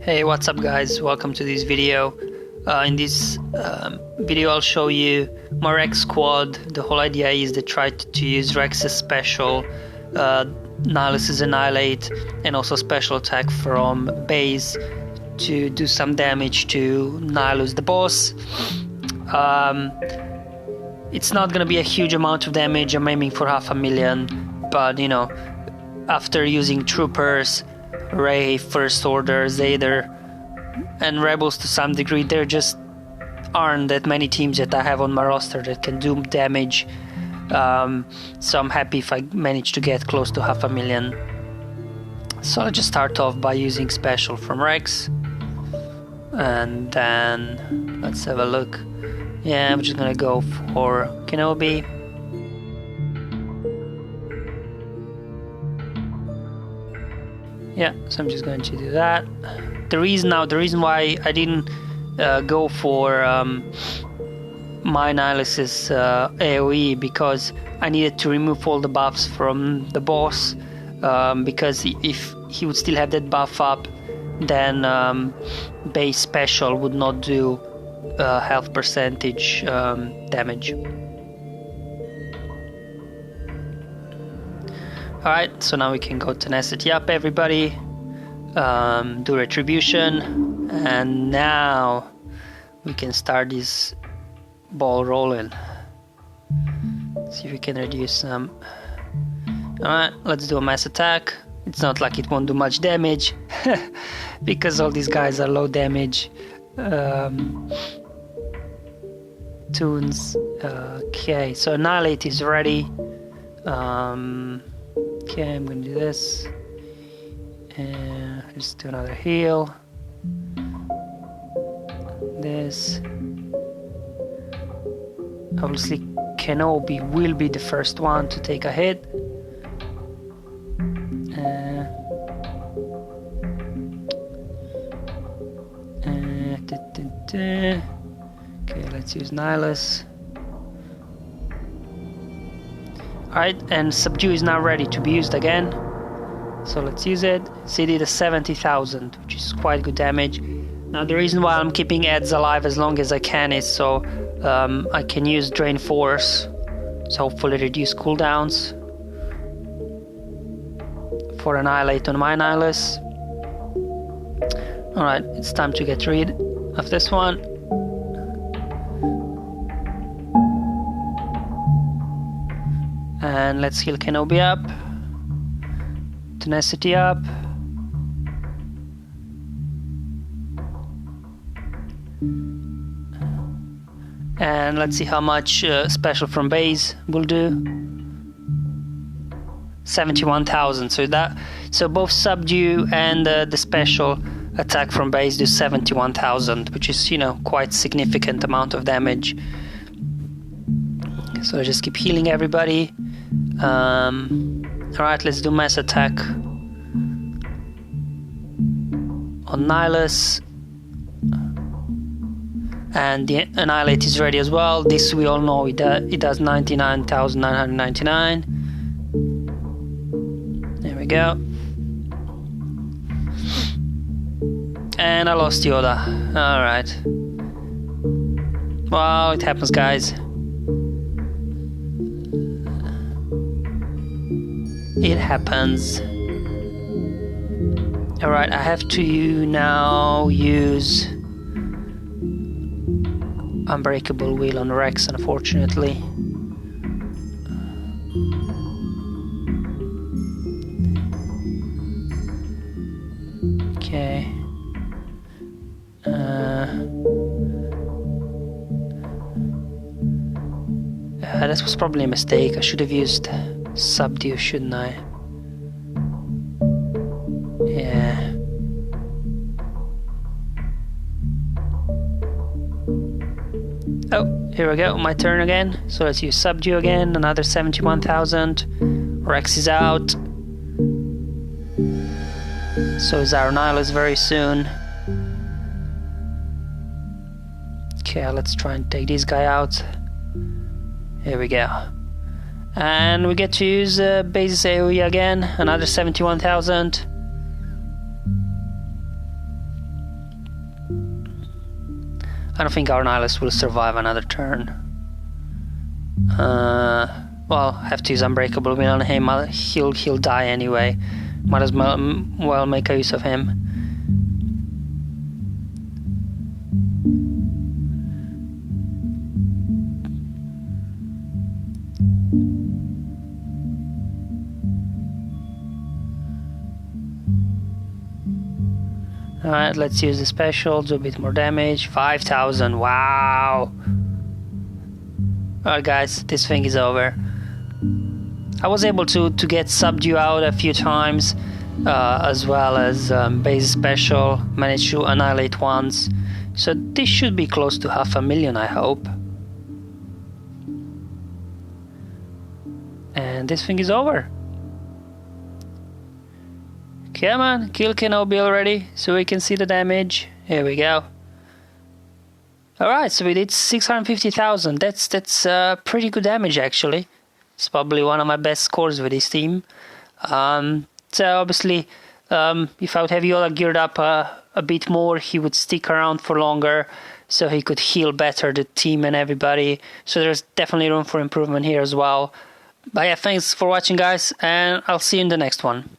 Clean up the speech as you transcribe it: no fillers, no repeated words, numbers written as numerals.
Hey, what's up guys, welcome to this video. In this video I'll show you my Rex squad. The whole idea is to try to use Rex's special, Nihilus Annihilate, and also special attack from base to do some damage to Nihilus the boss. It's not gonna be a huge amount of damage, I'm aiming for 500,000, but you know, after using troopers, Ray, First Order, Zayder, and Rebels to some degree, there just aren't that many teams that I have on my roster that can do damage. So I'm happy if I manage to get close to 500,000. So I'll just start off by using special from Rex, and then let's have a look. Yeah, I'm just gonna go for Kenobi. Yeah, so I'm just going to do that. The reason why I didn't go for my Nihilus's AoE, because I needed to remove all the buffs from the boss, because if he would still have that buff up, then base special would not do health percentage damage. Alright, so now we can go tenacity up, everybody, do retribution, and now we can start this ball rolling. See if we can reduce some. Alright, let's do a mass attack. It's not like it won't do much damage because all these guys are low damage. Tunes. Okay, so Annihilate is ready. Okay, I'm gonna do this, and just do another heal. This. Obviously, Kenobi will be the first one to take a hit. Okay, let's use Nihilus. Alright, and Subdue is now ready to be used again, so let's use it. So it did a 70,000, which is quite good damage. Now the reason why I'm keeping Eds alive as long as I can is so I can use Drain Force, so hopefully reduce cooldowns for Annihilate on my Nihilus. Alright, it's time to get rid of this one. And let's heal Kenobi up, tenacity up, and let's see how much special from base will do. 71,000. So both Subdue and the special attack from base do 71,000, which is, you know, quite significant amount of damage. So I just keep healing everybody. Alright, let's do mass attack on Nihilus, and the Annihilate is ready as well. This we all know it does 99,999. There we go. And I lost Yoda. Alright. Well, it happens, guys. It happens. Alright, I have to now use Unbreakable Wheel on Rex, unfortunately. Okay. That was probably a mistake. I should have used Subdue, shouldn't I? Yeah. Oh, here we go, my turn again. So let's use Subdue again, another 71,000. Rex is out. So is our Nihilus very soon. Okay, let's try and take this guy out. Here we go. And we get to use basis AoE again, another 71,000. I don't think our Nihilist will survive another turn. Well, have to use Unbreakable Wind on him. He'll die anyway. Might as well make a use of him. Alright, let's use the special, do a bit more damage. 5,000, wow! Alright guys, this thing is over. I was able to get Subdue out a few times, as well as base special, managed to annihilate once. So this should be close to 500,000, I hope. And this thing is over. Come on, kill Kenobi already, so we can see the damage. Here we go. Alright, so we did 650,000. That's pretty good damage, actually. It's probably one of my best scores with this team. So obviously, if I would have Yoda geared up a bit more, he would stick around for longer, so he could heal better the team and everybody. So there's definitely room for improvement here as well. But yeah, thanks for watching, guys, and I'll see you in the next one.